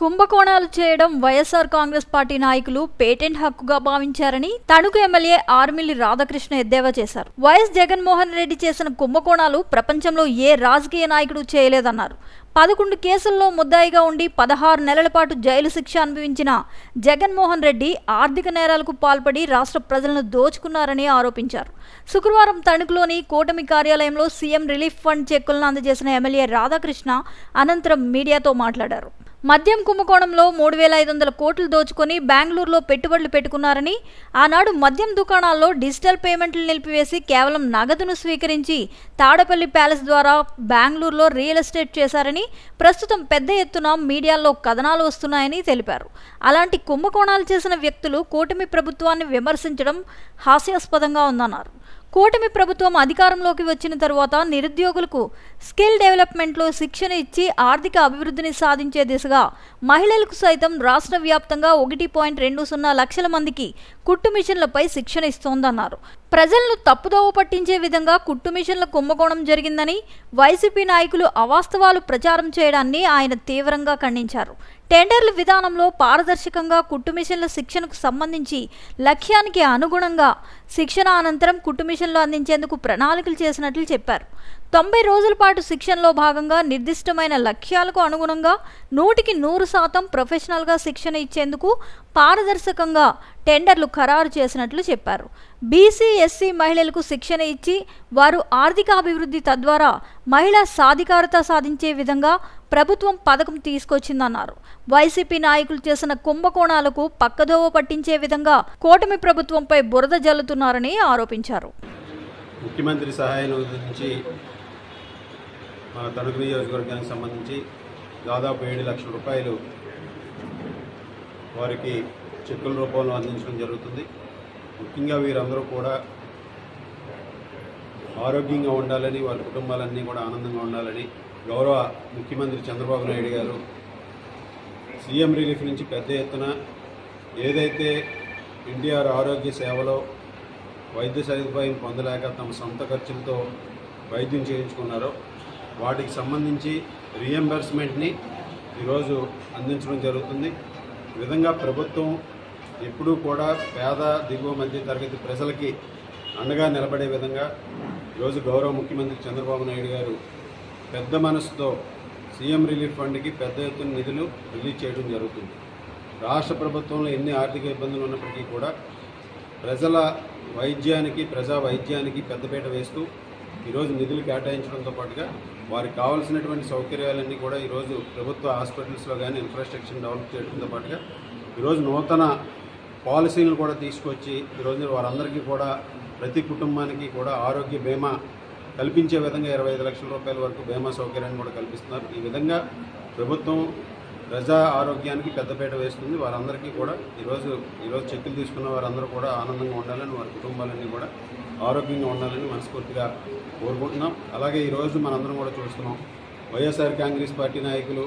కుంభకోణాలు చేయడం వైఎస్ఆర్ కాంగ్రెస్ పార్టీ నాయకులు పేటెంట్ హక్కుగా భావించారని తణుకు ఎమ్మెల్యే ఆర్మిల్లి రాధాకృష్ణ ఎద్దేవా చేశారు. వైఎస్ జగన్మోహన్ రెడ్డి చేసిన కుంభకోణాలు ప్రపంచంలో ఏ రాజకీయ నాయకుడు చేయలేదన్నారు. 11 కేసుల్లో ముద్దాయిగా ఉండి 16 నెలల పాటు జైలు శిక్ష అనుభవించిన జగన్మోహన్ రెడ్డి ఆర్థిక నేరాలకు పాల్పడి రాష్ట్ర ప్రజలను దోచుకున్నారని ఆరోపించారు. శుక్రవారం తణుకులోని కూటమి కార్యాలయంలో సీఎం రిలీఫ్ ఫండ్ చెక్కులను అందజేసిన ఎమ్మెల్యే రాధాకృష్ణ అనంతరం మీడియాతో మాట్లాడారు. మద్యం కుంభకోణంలో 3,500 కోట్లు దోచుకొని బెంగళూరులో పెట్టుబడులు పెట్టుకున్నారని, ఆనాడు మద్యం దుకాణాల్లో డిజిటల్ పేమెంట్లు నిలిపివేసి కేవలం నగదును స్వీకరించి తాడేపల్లి ప్యాలెస్ ద్వారా బెంగళూరులో రియల్ ఎస్టేట్ చేశారని, ప్రస్తుతం పెద్ద ఎత్తున మీడియాల్లో కథనాలు వస్తున్నాయని తెలిపారు. అలాంటి కుంభకోణాలు చేసిన వ్యక్తులు కూటమి ప్రభుత్వాన్ని విమర్శించడం హాస్యాస్పదంగా ఉందన్నారు. కూటమి ప్రభుత్వం అధికారంలోకి వచ్చిన తరువాత నిరుద్యోగులకు స్కిల్ డెవలప్మెంట్లో శిక్షణ ఇచ్చి ఆర్థిక అభివృద్ధిని సాధించే దిశగా మహిళలకు సైతం రాష్ట్ర వ్యాప్తంగా 1.20 లక్షల మందికి కుట్టు మిషన్లపై శిక్షణ ఇస్తోందన్నారు. ప్రజలను తప్పుదోవ పట్టించే విధంగా కుట్టు మిషన్ల కుంభకోణం జరిగిందని, వైసీపీ నాయకులు అవాస్తవాలు ప్రచారం చేయడాన్ని ఆయన తీవ్రంగా ఖండించారు. టెండర్ల విధానంలో పారదర్శకంగా కుట్టు మిషన్ల శిక్షణకు సంబంధించి లక్ష్యానికి అనుగుణంగా శిక్షణ అనంతరం కుట్టు మిషన్లు అందించేందుకు ప్రణాళికలు చేసినట్లు చెప్పారు. 90 రోజుల పాటు శిక్షణలో భాగంగా నిర్దిష్టమైన లక్ష్యాలకు అనుగుణంగా 100% ప్రొఫెషనల్గా శిక్షణ ఇచ్చేందుకు పారదర్శకంగా టెండర్లు ఖరారు చేసినట్లు చెప్పారు. బీసీ, ఎస్సీ మహిళలకు శిక్షణ ఇచ్చి వారు ఆర్థిక అభివృద్ధి తద్వారా మహిళా సాధికారత సాధించే విధంగా ప్రభుత్వం పథకం తీసుకొచ్చిందన్నారు. వైసీపీ నాయకులు చేసిన కుంభకోణాలకు పక్కదోవ పట్టించే విధంగా కూటమి ప్రభుత్వంపై బురద జల్లుతున్నారని ఆరోపించారు. ముఖ్యమంత్రి సహాయ నిధి నుంచి మన తణుకు నియోజకవర్గానికి సంబంధించి దాదాపు 7 లక్షల రూపాయలు వారికి చెక్కుల రూపంలో అందించడం జరుగుతుంది. ముఖ్యంగా వీరందరూ కూడా ఆరోగ్యంగా ఉండాలని, వారి కుటుంబాలన్నీ కూడా ఆనందంగా ఉండాలని గౌరవ ముఖ్యమంత్రి చంద్రబాబు నాయుడు గారు సీఎం రిలీఫ్ నుంచి పెద్ద ఎత్తున ఏదైతే ఎన్టీఆర్ ఆరోగ్య సేవలో వైద్య సదుపాయం పొందలేక తమ సొంత ఖర్చులతో వైద్యం చేయించుకున్నారో వాటికి సంబంధించి రీఎంబర్స్మెంట్ని ఈరోజు అందించడం జరుగుతుంది. ఈ విధంగా ప్రభుత్వం ఎప్పుడూ కూడా పేద, దిగువ మధ్య తరగతి ప్రజలకి అండగా నిలబడే విధంగా ఈరోజు గౌరవ ముఖ్యమంత్రి చంద్రబాబు నాయుడు గారు పెద్ద మనసుతో సీఎం రిలీఫ్ ఫండ్కి పెద్ద ఎత్తున నిధులు రిలీజ్ చేయడం జరుగుతుంది. రాష్ట్ర ప్రభుత్వంలో ఎన్ని ఆర్థిక ఇబ్బందులు ఉన్నప్పటికీ కూడా ప్రజల వైద్యానికి, ప్రజా వైద్యానికి పెద్దపీట వేస్తూ ఈరోజు నిధులు కేటాయించడంతో పాటుగా వారికి కావాల్సినటువంటి సౌకర్యాలన్నీ కూడా ఈరోజు ప్రభుత్వ హాస్పిటల్స్లో కానీ ఇన్ఫ్రాస్ట్రక్చర్ డెవలప్ చేయడంతో పాటుగా ఈరోజు నూతన పాలసీలను కూడా తీసుకొచ్చి ఈరోజు వారందరికీ కూడా ప్రతి కుటుంబానికి కూడా ఆరోగ్య బీమా కల్పించే విధంగా 25 లక్షల రూపాయల వరకు బీమా సౌకర్యాన్ని కూడా కల్పిస్తున్నారు. ఈ విధంగా ప్రభుత్వం ప్రజా ఆరోగ్యానికి పెద్దపీట వేస్తుంది. వారందరికీ కూడా ఈరోజు చెక్కులు తీసుకున్న వారందరూ కూడా ఆనందంగా ఉండాలని, వారి కుటుంబాలన్నీ కూడా ఆరోగ్యంగా ఉండాలని మనస్ఫూర్తిగా కోరుకుంటున్నాం. అలాగే ఈరోజు మనందరం కూడా చూస్తున్నాం, వైఎస్ఆర్ కాంగ్రెస్ పార్టీ నాయకులు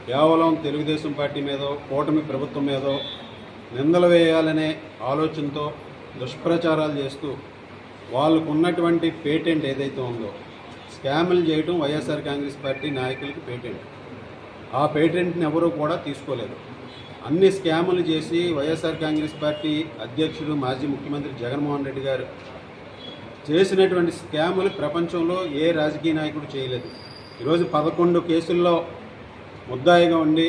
కేవలం తెలుగుదేశం పార్టీ మీదో, కూటమి ప్రభుత్వం మీదో నిందలు వేయాలనే ఆలోచనతో దుష్ప్రచారాలు చేస్తూ వాళ్ళకు ఉన్నటువంటి పేటెంట్ ఏదైతే ఉందో స్కాములు చేయడం వైఎస్ఆర్ కాంగ్రెస్ పార్టీ నాయకులకి పేటెంట్. ఆ పేటెంట్ని ఎవరూ కూడా తీసుకోలేదు. అన్ని స్కాములు చేసి వైఎస్ఆర్ కాంగ్రెస్ పార్టీ అధ్యక్షుడు, మాజీ ముఖ్యమంత్రి జగన్మోహన్ రెడ్డి గారు చేసినటువంటి స్కాములు ప్రపంచంలో ఏ రాజకీయ నాయకుడు చేయలేదు. ఈరోజు 11 కేసుల్లో ముద్దాయిగా ఉండి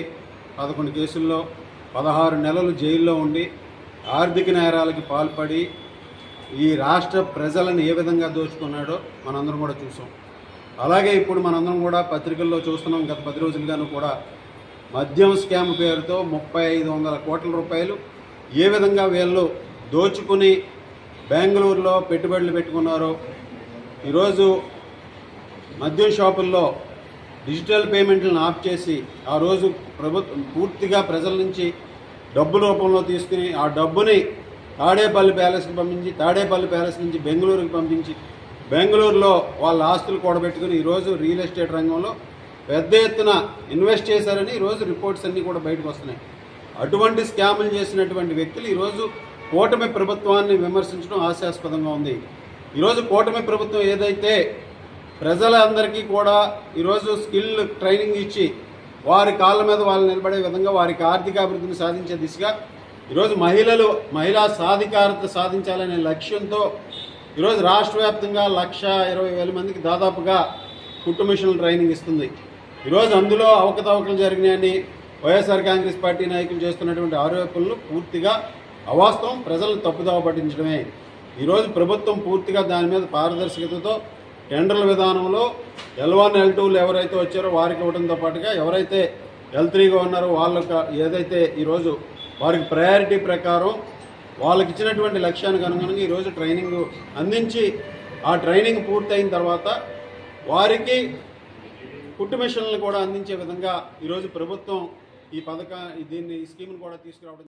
11 కేసుల్లో 16 నెలలు జైల్లో ఉండి ఆర్థిక నేరాలకి పాల్పడి ఈ రాష్ట్ర ప్రజలను ఏ విధంగా దోచుకున్నాడో మనందరం కూడా చూసాం. అలాగే ఇప్పుడు మనందరం కూడా పత్రికల్లో చూస్తున్నాం. గత 10 రోజులుగాను కూడా మద్యం స్కామ్ పేరుతో 3,500 కోట్ల రూపాయలు ఏ విధంగా వీళ్ళు దోచుకుని బెంగళూరులో పెట్టుబడులు పెట్టుకున్నారో, ఈరోజు మద్యం షాపుల్లో డిజిటల్ పేమెంట్లను ఆఫ్ చేసి ఆ రోజు ప్రభుత్వం పూర్తిగా ప్రజల నుంచి డబ్బు రూపంలో తీసుకుని ఆ డబ్బుని తాడేపల్లి ప్యాలెస్కి పంపించి, తాడేపల్లి ప్యాలెస్ నుంచి బెంగళూరుకి పంపించి బెంగళూరులో వాళ్ళ ఆస్తులు కూడబెట్టుకుని ఈరోజు రియల్ ఎస్టేట్ రంగంలో పెద్ద ఎత్తున ఇన్వెస్ట్ చేశారని ఈరోజు రిపోర్ట్స్ అన్నీ కూడా బయటకు వస్తున్నాయి. అటువంటి స్కాములు చేసినటువంటి వ్యక్తులు ఈరోజు కూటమి ప్రభుత్వాన్ని విమర్శించడం హాస్యాస్పదంగా ఉంది. ఈరోజు కూటమి ప్రభుత్వం ఏదైతే ప్రజలందరికీ కూడా ఈరోజు స్కిల్ ట్రైనింగ్ ఇచ్చి వారి కాళ్ళ మీద వాళ్ళు నిలబడే విధంగా వారికి ఆర్థిక అభివృద్ధిని సాధించే దిశగా ఈరోజు మహిళా సాధికారత సాధించాలనే లక్ష్యంతో ఈరోజు రాష్ట్ర వ్యాప్తంగా 1,20,000 మందికి దాదాపుగా కుట్టు మిషన్లు ట్రైనింగ్ ఇస్తుంది. ఈరోజు అందులో అవకతవకలు జరిగినాయని వైఎస్ఆర్ కాంగ్రెస్ పార్టీ నాయకులు చేస్తున్నటువంటి ఆరోపణలు పూర్తిగా అవాస్తవం, ప్రజలను తప్పుదోవ పట్టించడమే. ఈరోజు ప్రభుత్వం పూర్తిగా దాని మీద పారదర్శకతతో టెండర్ల విధానంలో L1, L2లు ఎవరైతే వచ్చారో వారికి ఇవ్వడంతో పాటుగా ఎవరైతే L3గా ఉన్నారో వాళ్ళకి ఏదైతే ఈరోజు వారికి ప్రయారిటీ ప్రకారం వాళ్ళకి ఇచ్చినటువంటి లక్ష్యానికి అనుగుణంగా ఈరోజు ట్రైనింగ్ అందించి ఆ ట్రైనింగ్ పూర్తయిన తర్వాత వారికి కుట్టు మిషన్లను కూడా అందించే విధంగా ఈరోజు ప్రభుత్వం ఈ స్కీమ్ను కూడా తీసుకురావడం